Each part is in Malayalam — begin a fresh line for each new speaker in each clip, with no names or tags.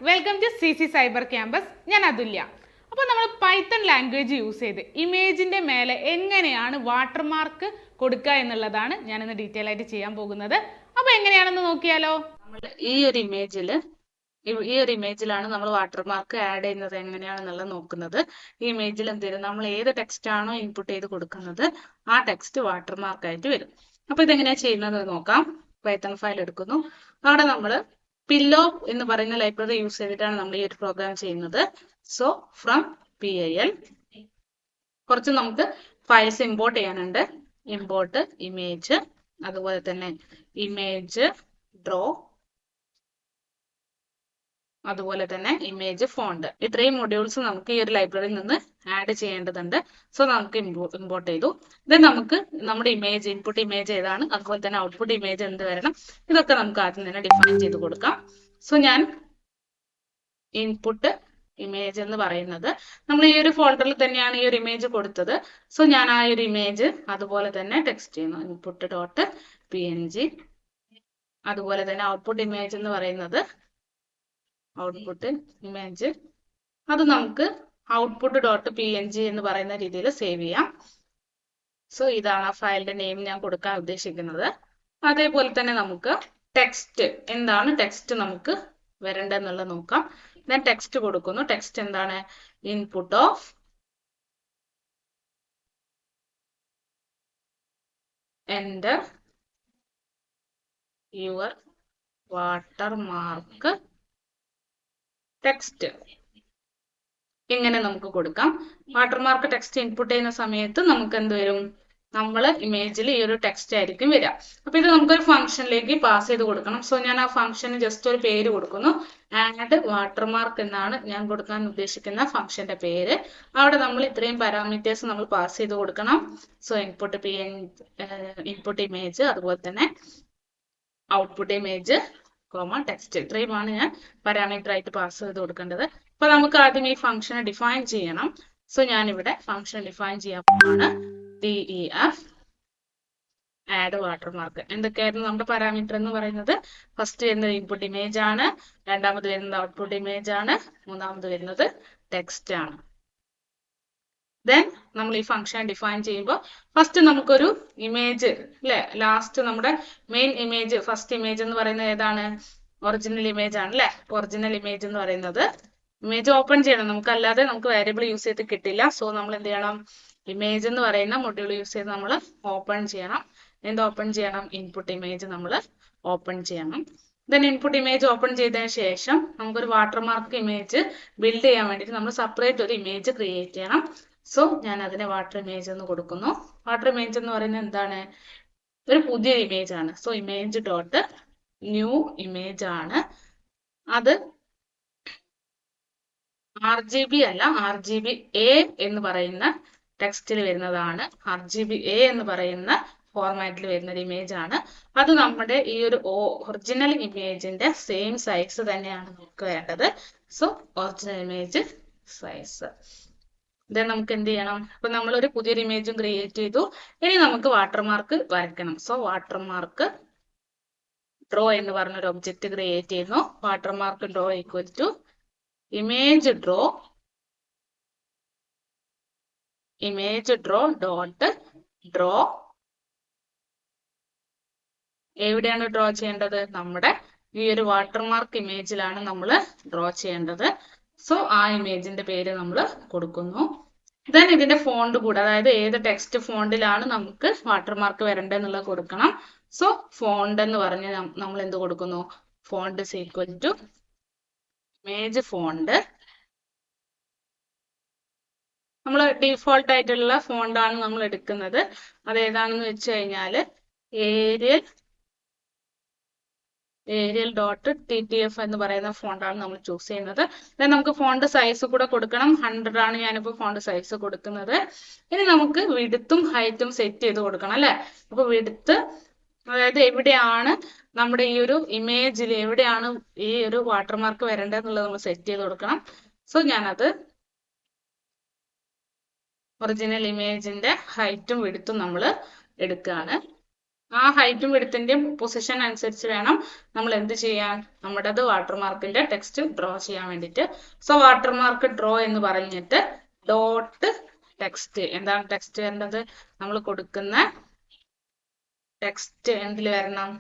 Welcome to CC cyber campus. ഞാൻ അതുല്യ. അപ്പോൾ നമ്മൾ പൈത്തൺ ലാംഗ്വേജ് യൂസ് ചെയ്ത് ഇമേജിന്റെ മേലെ എങ്ങനെയാണ് വാട്ടർമാർക്ക് കൊടുക്കുക എന്നുള്ളതാണ് ഞാനിന്ന് ഡീറ്റെയിൽ ആയിട്ട് ചെയ്യാൻ പോകുന്നത്. അപ്പോൾ എങ്ങനെയാണെന്ന് നോക്കിയാലോ.
നമ്മൾ ഈ ഒരു ഇമേജിലാണ് നമ്മൾ വാട്ടർമാർക്ക് ആഡ് ചെയ്യുന്നത് എങ്ങനെയാണെന്നുള്ളത് നോക്കുന്നത്. ഈ ഇമേജിൽ എന്തെങ്കിലും നമ്മൾ ഏത് ടെക്സ്റ്റ് ആണോ ഇൻപുട്ട് ചെയ്ത് കൊടുക്കുന്നത് ആ ടെക്സ്റ്റ് വാട്ടർമാർക്ക് ആയിട്ട് വരും. അപ്പോൾ ഇതെങ്ങനെയാ ചെയ്യുന്നത് നോക്കാം. പൈത്തൺ ഫയൽ എടുക്കുന്നു. അവിടെ നമ്മൾ പില്ലോ എന്ന് പറയുന്ന ലൈബ്രറി യൂസ് ചെയ്തിട്ടാണ് നമ്മൾ ഈ ഒരു പ്രോഗ്രാം ചെയ്യുന്നത്. സോ ഫ്രം PIL കുറച്ച് നമുക്ക് ഫയൽസ് ഇമ്പോർട്ട് ചെയ്യാനുണ്ട്. ഇമ്പോർട്ട് ഇമേജ്, അതുപോലെ തന്നെ ഇമേജ് ഡ്രോ, അതുപോലെ തന്നെ ഇമേജ് ഫോണ്ട്. ഇത്രയും മൊഡ്യൂൾസ് നമുക്ക് ഈ ഒരു ലൈബ്രറിയിൽ നിന്ന് ആഡ് ചെയ്യേണ്ടതുണ്ട്. സോ നമുക്ക് ഇമ്പോർട്ട് ചെയ്തു. ദെൻ നമുക്ക് നമ്മുടെ ഇമേജ്, ഇൻപുട്ട് ഇമേജ് ഏതാണ്, അതുപോലെ തന്നെ ഔട്ട്പുട്ട് ഇമേജ് എന്ത് വരണം, ഇതൊക്കെ നമുക്ക് ആദ്യം തന്നെ ഡിഫൈൻ ചെയ്ത് കൊടുക്കാം. സോ ഞാൻ ഇൻപുട്ട് ഇമേജ് എന്ന് പറയുന്നത് നമ്മൾ ഈ ഒരു ഫോൾഡറിൽ തന്നെയാണ് ഈ ഒരു ഇമേജ് കൊടുത്തത്. സോ ഞാൻ ആ ഒരു ഇമേജ് അതുപോലെ തന്നെ ടെക്സ്റ്റ് ചെയ്യുന്നു. Input dot PNG. അതുപോലെ തന്നെ ഔട്ട്പുട്ട് ഇമേജ് എന്ന് പറയുന്നത് ഔട്ട്പുട്ട് ഇമേജ്, അത് നമുക്ക് ഔട്ട്പുട്ട് ഡോട്ട് PNG എന്ന് പറയുന്ന രീതിയിൽ സേവ് ചെയ്യാം. സോ ഇതാണ് ആ ഫയലിന്റെ നെയിം ഞാൻ കൊടുക്കാൻ ഉദ്ദേശിക്കുന്നത്. അതേപോലെ തന്നെ നമുക്ക് ടെക്സ്റ്റ്, എന്താണ് ടെക്സ്റ്റ് നമുക്ക് വരേണ്ടതെന്നുള്ളത് നോക്കാം. ഞാൻ ടെക്സ്റ്റ് കൊടുക്കുന്നു. ടെക്സ്റ്റ് എന്താണ്? Input of enter your watermark text. ഇങ്ങനെ നമുക്ക് കൊടുക്കാം. വാട്ടർമാർക്ക് ടെക്സ്റ്റ് ഇൻപുട്ട് ചെയ്യുന്ന സമയത്ത് നമുക്ക് എന്ത് വരും? നമ്മൾ ഇമേജിൽ ഈ ഒരു ടെക്സ്റ്റ് ആയിരിക്കും വരിക. അപ്പൊ ഇത് നമുക്കൊരു ഫംഗ്ഷനിലേക്ക് പാസ് ചെയ്ത് കൊടുക്കണം. സോ ഞാൻ ആ ഫംഗ്ഷന് ജസ്റ്റ് ഒരു പേര് കൊടുക്കുന്നു. ആഡ് വാട്ടർമാർക്ക് എന്നാണ് ഞാൻ കൊടുക്കാൻ ഉദ്ദേശിക്കുന്ന ഫംഗ്ഷന്റെ പേര്. അവിടെ നമ്മൾ ഇത്രയും പാരാമീറ്റേഴ്സ് നമ്മൾ പാസ് ചെയ്ത് കൊടുക്കണം. സോ ഇൻപുട്ട് ഇമേജ്, അതുപോലെ തന്നെ ഔട്ട്പുട്ട് ഇമേജ്, ടെക്സ്റ്റ്, ഇത്രയുമാണ് ഞാൻ പാരാമീറ്റർ ആയിട്ട് പാസ് ചെയ്ത് കൊടുക്കേണ്ടത്. അപ്പൊ നമുക്ക് ആദ്യം ഈ ഫംഗ്ഷനെ ഡിഫൈൻ ചെയ്യണം. സോ ഞാൻ ഇവിടെ ഫംഗ്ഷൻ ഡിഫൈൻ ചെയ്യാൻ പോവാണ്. DEF add watermark. എന്തൊക്കെയായിരുന്നു നമ്മുടെ പാരാമീറ്റർ എന്ന് പറയുന്നത്? ഫസ്റ്റ് വരുന്നത് ഇൻപുട്ട് ഇമേജ് ആണ്, രണ്ടാമത് വരുന്നത് ഔട്ട്പുട്ട് ഇമേജ് ആണ്, മൂന്നാമത് വരുന്നത് ടെക്സ്റ്റ് ആണ്. ദെൻ നമ്മൾ ഈ ഫംഗ്ഷൻ ഡിഫൈൻ ചെയ്യുമ്പോൾ ഫസ്റ്റ് നമുക്കൊരു ഇമേജ് അല്ലെ, ലാസ്റ്റ് നമ്മുടെ മെയിൻ ഇമേജ്, ഫസ്റ്റ് ഇമേജ് എന്ന് പറയുന്നത് ഏതാണ്? ഒറിജിനൽ ഇമേജ് ആണ് അല്ലെ. ഒറിജിനൽ ഇമേജ് എന്ന് പറയുന്നത് ഇമേജ് ഓപ്പൺ ചെയ്യണം. നമുക്ക് അല്ലാതെ നമുക്ക് വേരിയബിൾ യൂസ് ചെയ്ത് കിട്ടില്ല. സോ നമ്മൾ എന്ത് ചെയ്യണം? ഇമേജ് എന്ന് പറയുന്ന മൊഡ്യൂൾ യൂസ് ചെയ്ത് നമ്മൾ ഓപ്പൺ ചെയ്യണം. എന്ത് ഓപ്പൺ ചെയ്യണം? ഇൻപുട്ട് ഇമേജ് നമ്മൾ ഓപ്പൺ ചെയ്യണം. ദെൻ ഇൻപുട്ട് ഇമേജ് ഓപ്പൺ ചെയ്തതിന് ശേഷം നമുക്കൊരു വാട്ടർമാർക്ക് ഇമേജ് ബിൽഡ് ചെയ്യാൻ വേണ്ടിയിട്ട് നമ്മൾ സെപ്പറേറ്റ് ഒരു ഇമേജ് ക്രിയേറ്റ് ചെയ്യണം. സോ ഞാൻ അതിനെ വാട്ടർ ഇമേജ് എന്ന് കൊടുക്കുന്നു. വാട്ടർ ഇമേജ് എന്ന് പറയുന്നത് എന്താണ്? ഒരു പുതിയ ഇമേജ് ആണ്. So image dot new image ആണ്. അത് RGB അല്ല, RGBA എന്ന് പറയുന്ന ടെക്സ്റ്റിൽ വരുന്നതാണ്. RGBA എന്ന് പറയുന്ന ഫോർമാറ്റിൽ വരുന്ന ഒരു ഇമേജ് ആണ്. അത് നമ്മുടെ ഈ ഒരു ഒറിജിനൽ ഇമേജിന്റെ സെയിം സൈസ് തന്നെയാണ് നമുക്ക് വേണ്ടത്. So original image size. Then നമുക്ക് എന്ത് ചെയ്യണം? അപ്പൊ നമ്മളൊരു പുതിയൊരു ഇമേജും ക്രിയേറ്റ് ചെയ്തു. ഇനി നമുക്ക് വാട്ടർമാർക്ക് വരയ്ക്കണം. സോ വാട്ടർമാർക്ക് ഡ്രോ എന്ന് പറഞ്ഞൊരു ഒബ്ജക്റ്റ് ക്രിയേറ്റ് ചെയ്യുന്നു. Watermark draw equal to image draw dot draw. എവിടെയാണ് ഡ്രോ ചെയ്യേണ്ടത്? നമ്മുടെ ഈ ഒരു വാട്ടർമാർക്ക് ഇമേജിലാണ് നമ്മൾ ഡ്രോ ചെയ്യേണ്ടത്. സോ ആ ഇമേജിന്റെ പേര് നമ്മൾ കൊടുക്കുന്നു. ദെൻ ഇതിന്റെ ഫോണ്ട് കൂടെ, അതായത് ഏത് ടെക്സ്റ്റ് ഫോണ്ടിലാണ് നമുക്ക് വാട്ടർമാർക്ക് വരേണ്ടതെന്നുള്ളത് കൊടുക്കണം. സോ ഫോണ്ട് എന്ന് പറഞ്ഞ് നമ്മൾ എന്ത് കൊടുക്കുന്നു? Font is equal to image font. നമ്മൾ ഡീഫോൾട്ട് ആയിട്ടുള്ള ഫോണ്ടാണ് നമ്മൾ എടുക്കുന്നത്. അത് ഏതാണെന്ന് വെച്ച് കഴിഞ്ഞാൽ ഏരിയൽ ഡോട്ട് TTF എന്ന് പറയുന്ന ഫോണ്ടാണ് നമ്മൾ ചൂസ് ചെയ്യുന്നത്. ദെൻ നമുക്ക് ഫോണ്ട് സൈസ് കൂടെ കൊടുക്കണം. 100 ആണ് ഞാനിപ്പോൾ ഫോണ്ട് സൈസ് കൊടുക്കുന്നത്. ഇനി നമുക്ക് വിഡ്ത്തും ഹൈറ്റും സെറ്റ് ചെയ്ത് കൊടുക്കണം അല്ലെ. അപ്പൊ വിഡ്ത്ത്, അതായത് എവിടെയാണ് നമ്മുടെ ഈ ഒരു ഇമേജിൽ എവിടെയാണ് ഈ ഒരു വാട്ടർമാർക്ക് വരേണ്ടതെന്നുള്ളത് നമ്മൾ സെറ്റ് ചെയ്ത് കൊടുക്കണം. സോ ഞാനത് ഒറിജിനൽ ഇമേജിന്റെ ഹൈറ്റും വിഡ്ത്തും നമ്മൾ എടുക്കുകയാണ്. ആ ഹൈറ്റും വിഡ്ത്തിന്റെയും പൊസിഷൻ അനുസരിച്ച് വേണം നമ്മൾ എന്ത് ചെയ്യാൻ, നമ്മുടേത് വാട്ടർമാർക്കിന്റെ ടെക്സ്റ്റ് ഡ്രോ ചെയ്യാൻ വേണ്ടിയിട്ട്. സോ വാട്ടർമാർക്ക് ഡ്രോ എന്ന് പറഞ്ഞിട്ട് ഡോട്ട് ടെക്സ്റ്റ്, എന്താണ് ടെക്സ്റ്റ് വരേണ്ടത്, നമ്മൾ കൊടുക്കുന്ന ടെക്സ്റ്റ് എന്തിൽ വരണം,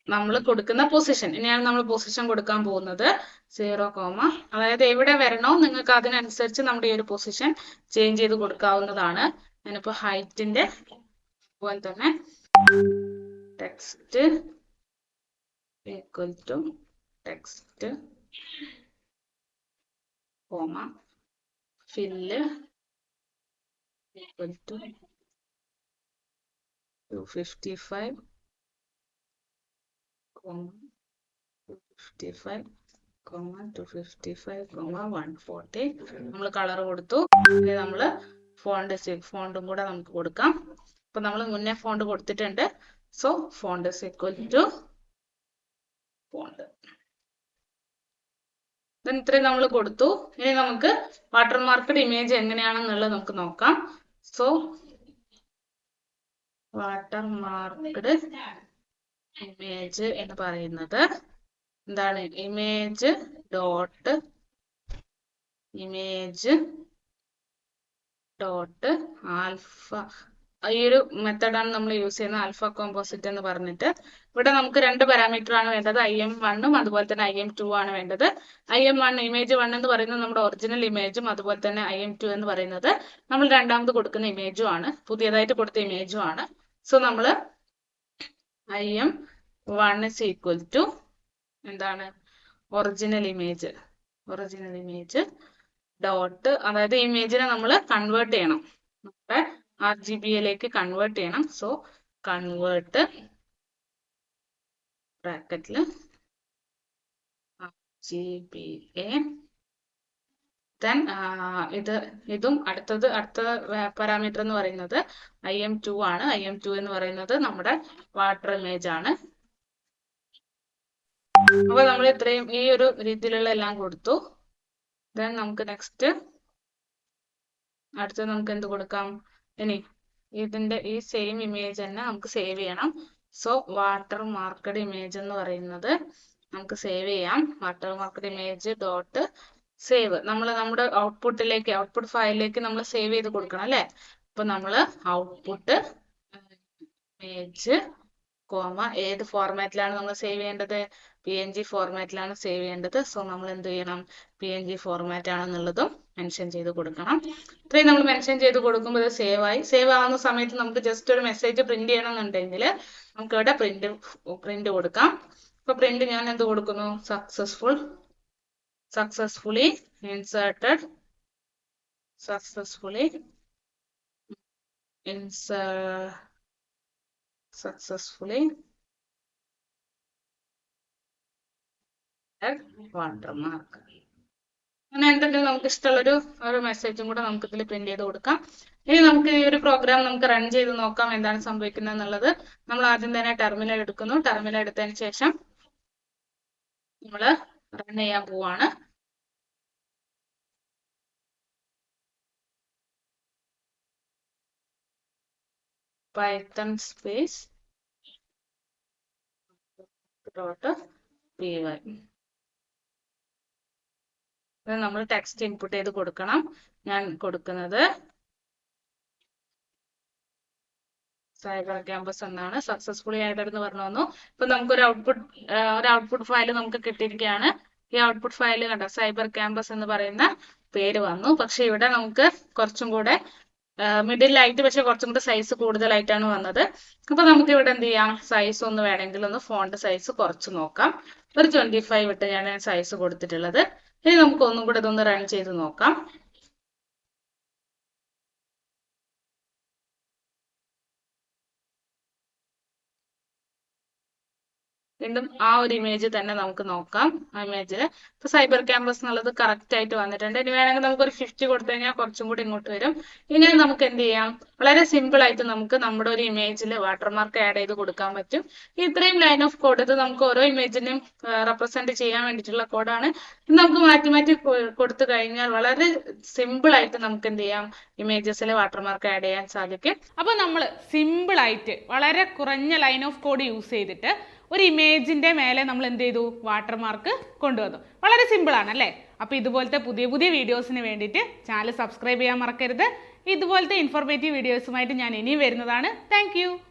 നമ്മൾ കൊടുക്കുന്ന പൊസിഷൻ. ഇനിയാണ് നമ്മൾ പൊസിഷൻ കൊടുക്കാൻ പോകുന്നത് 0, അതായത് എവിടെ വരണോ നിങ്ങൾക്ക് അതിനനുസരിച്ച് നമ്മുടെ ഈ ഒരു പൊസിഷൻ ചേഞ്ച് ചെയ്ത് കൊടുക്കാവുന്നതാണ്. ഞാനിപ്പോ ഹൈറ്റിന്റെ അതുപോലെ തന്നെ text equal to text comma fill equal to 255 255 255 140. നമ്മൾ കളർ കൊടുത്തു. ഇനി നമ്മൾ ഫോണ്ടും കൂടെ നമുക്ക് കൊടുക്കാം. അപ്പൊ നമ്മൾ മുന്നേ ഫോണ്ട് കൊടുത്തിട്ടുണ്ട്. So font equal to font. ഇത്രയും നമ്മൾ കൊടുത്തു. ഇനി നമുക്ക് വാട്ടർമാർക്ക്ഡ് ഇമേജ് എങ്ങനെയാണെന്നുള്ളത് നമുക്ക് നോക്കാം. സോ വാട്ടർമാർക്ക്ഡ് ഇമേജ് എന്ന് പറയുന്നത് എന്താണ്, ഇമേജ് ഡോട്ട് ആൽഫ, ഈ ഒരു മെത്തഡാണ് നമ്മൾ യൂസ് ചെയ്യുന്നത്, ആൽഫ കോമ്പോസിറ്റ് എന്ന് പറഞ്ഞിട്ട്. ഇവിടെ നമുക്ക് 2 പാരാമീറ്റർ ആണ് വേണ്ടത്, IM1 അതുപോലെ തന്നെ IM2 ആണ് വേണ്ടത്. IM1 ഇമേജ് 1 എന്ന് പറയുന്നത് നമ്മുടെ ഒറിജിനൽ ഇമേജും അതുപോലെ തന്നെ IM2 എന്ന് പറയുന്നത് നമ്മൾ രണ്ടാമത് കൊടുക്കുന്ന ഇമേജും ആണ്, പുതിയതായിട്ട് കൊടുത്ത ഇമേജും ആണ്. സോ നമ്മൾ IM1 is equal to എന്താണ്, ഒറിജിനൽ ഇമേജ് ഡോട്ട്, അതായത് ഇമേജിനെ നമ്മൾ കൺവേർട്ട് ചെയ്യണം, നമ്മുടെ RGBയിലേക്ക് കൺവേർട്ട് ചെയ്യണം. സോ കൺവേർട്ട് ബ്രാക്കറ്റിൽ RGBA, ദെൻ ഇതും അടുത്ത പാരാമീറ്റർ എന്ന് പറയുന്നത് IM2 ആണ്. IM2 എന്ന് പറയുന്നത് നമ്മുടെ വാട്ടർ ഇമേജ് ആണ്. അപ്പൊ നമ്മൾ ഇത്രയും ഈ ഒരു രീതിയിലുള്ള എല്ലാം കൊടുത്തു. ദെൻ നമുക്ക് നെക്സ്റ്റ് അടുത്ത് നമുക്ക് എന്ത് കൊടുക്കാം, ഇനി ഇതിന്റെ ഈ സെയിം ഇമേജ് തന്നെ നമുക്ക് സേവ് ചെയ്യണം. സോ വാട്ടർമാർക്ക്ഡ് ഇമേജ് എന്ന് പറയുന്നത് നമുക്ക് സേവ് ചെയ്യാം. വാട്ടർമാർക്ക്ഡ് ഇമേജ് ഡോട്ട് സേവ്, നമ്മൾ നമ്മുടെ ഔട്ട്പുട്ട് ഫയലിലേക്ക് നമ്മൾ സേവ് ചെയ്ത് കൊടുക്കണം അല്ലെ. അപ്പൊ നമ്മൾ ഔട്ട്പുട്ട് ഇമേജ് കോമ ഏത് ഫോർമാറ്റിലാണ് നമ്മൾ സേവ് ചെയ്യേണ്ടത്, PNG ഫോർമാറ്റിലാണ് സേവ് ചെയ്യേണ്ടത്. സോ നമ്മൾ എന്ത് ചെയ്യണം, PNG ഫോർമാറ്റ് ആണെന്നുള്ളതും മെൻഷൻ ചെയ്ത് കൊടുക്കണം. ഇത്രയും നമ്മൾ മെൻഷൻ ചെയ്ത് കൊടുക്കുമ്പോൾ ഇത് സേവ് ആവുന്ന സമയത്ത് നമുക്ക് ജസ്റ്റ് ഒരു മെസ്സേജ് പ്രിന്റ് ചെയ്യണമെന്നുണ്ടെങ്കിൽ നമുക്ക് ഇവിടെ പ്രിന്റ് കൊടുക്കാം. അപ്പൊ പ്രിന്റ് ഞാൻ എന്ത് കൊടുക്കുന്നു, successfully inserted വാട്ടർമാർക്ക്. അങ്ങനെ എന്തെങ്കിലും നമുക്ക് ഇഷ്ടമുള്ളൊരു മെസ്സേജും കൂടെ നമുക്ക് ഇതിൽ പ്രിന്റ് ചെയ്ത് കൊടുക്കാം. ഇനി നമുക്ക് ഈ ഒരു പ്രോഗ്രാം നമുക്ക് റൺ ചെയ്ത് നോക്കാം എന്താണ് സംഭവിക്കുന്നത് എന്നുള്ളത്. നമ്മൾ ആദ്യം തന്നെ ടെർമിനൽ എടുക്കുന്നു. ടെർമിനൽ എടുത്തതിന് ശേഷം നമ്മൾ റൺ ചെയ്യാൻ പോവാണ്. പൈത്തൺ സ്പേസ് .py നമ്മൾ ടെക്സ്റ്റ് ഇൻപുട്ട് ചെയ്ത് കൊടുക്കണം. ഞാൻ കൊടുക്കുന്നത് സൈബർ ക്യാമ്പസ് എന്നാണ്. സക്സസ്ഫുള്ളി ആഡഡ് എന്ന് പറഞ്ഞു വന്നു. ഇപ്പൊ നമുക്കൊരു ഔട്ട്പുട്ട് ഫയൽ നമുക്ക് കിട്ടിയിരിക്കുകയാണ്. ഈ ഔട്ട്പുട്ട് ഫയൽ കണ്ട സൈബർ ക്യാമ്പസ് എന്ന് പറയുന്ന പേര് വന്നു. പക്ഷെ ഇവിടെ നമുക്ക് കുറച്ചും കൂടെ മിഡിലായിട്ട്, പക്ഷെ കുറച്ചും കൂടെ സൈസ് കൂടുതലായിട്ടാണ് വന്നത്. അപ്പൊ നമുക്ക് ഇവിടെ എന്ത് ചെയ്യാം, സൈസ് ഒന്ന് വേണമെങ്കിൽ ഒന്ന് ഫോണ്ട് സൈസ് കുറച്ച് നോക്കാം. ഒരു 25 ഇട്ട് ഞാൻ സൈസ് കൊടുത്തിട്ടുള്ളത്. ഇനി നമുക്ക് ഒന്നും കൂടെ ഇതൊന്ന് റൺ ചെയ്ത് നോക്കാം. വീണ്ടും ആ ഒരു ഇമേജ് തന്നെ നമുക്ക് നോക്കാം. ആ ഇമേജിൽ ഇപ്പൊ സൈബർ ക്യാമ്പസ് എന്നുള്ളത് കറക്റ്റ് ആയിട്ട് വന്നിട്ടുണ്ട്. ഇനി വേണമെങ്കിൽ നമുക്ക് ഒരു 50 കൊടുത്തു കഴിഞ്ഞാൽ കുറച്ചും കൂടി ഇങ്ങോട്ട് വരും. ഇനി നമുക്ക് എന്ത് ചെയ്യാം, വളരെ സിമ്പിൾ ആയിട്ട് നമുക്ക് നമ്മുടെ ഒരു ഇമേജിൽ വാട്ടർമാർക്ക് ആഡ് ചെയ്ത് കൊടുക്കാൻ പറ്റും. ഇത്രയും ലൈൻ ഓഫ് കോഡ് ഇത് നമുക്ക് ഓരോ ഇമേജിനും റെപ്രസെന്റ് ചെയ്യാൻ വേണ്ടിയിട്ടുള്ള കോഡാണ്. ഇത് നമുക്ക് മാറ്റി മാറ്റി കൊടുത്തു കഴിഞ്ഞാൽ വളരെ സിമ്പിൾ ആയിട്ട് നമുക്ക് എന്ത് ചെയ്യാം, ഇമേജസിൽ വാട്ടർമാർക്ക് ആഡ് ചെയ്യാൻ സാധിക്കും.
അപ്പോൾ നമ്മൾ സിമ്പിൾ ആയിട്ട് വളരെ കുറഞ്ഞ ലൈൻ ഓഫ് കോഡ് യൂസ് ചെയ്തിട്ട് ഒരു ഇമേജിന്റെ മേലെ നമ്മൾ എന്ത് ചെയ്തു, വാട്ടർമാർക്ക് കൊണ്ടുവന്നു. വളരെ സിമ്പിൾ ആണ് അല്ലേ? അപ്പോൾ ഇതുപോലത്തെ പുതിയ പുതിയ വീഡിയോസിന് വേണ്ടിയിട്ട് ചാനൽ സബ്സ്ക്രൈബ് ചെയ്യാൻ മറക്കരുത്. ഇതുപോലത്തെ ഇൻഫോർമേറ്റീവ് വീഡിയോസുമായിട്ട് ഞാൻ ഇനിയും വരുന്നതാണ്. താങ്ക്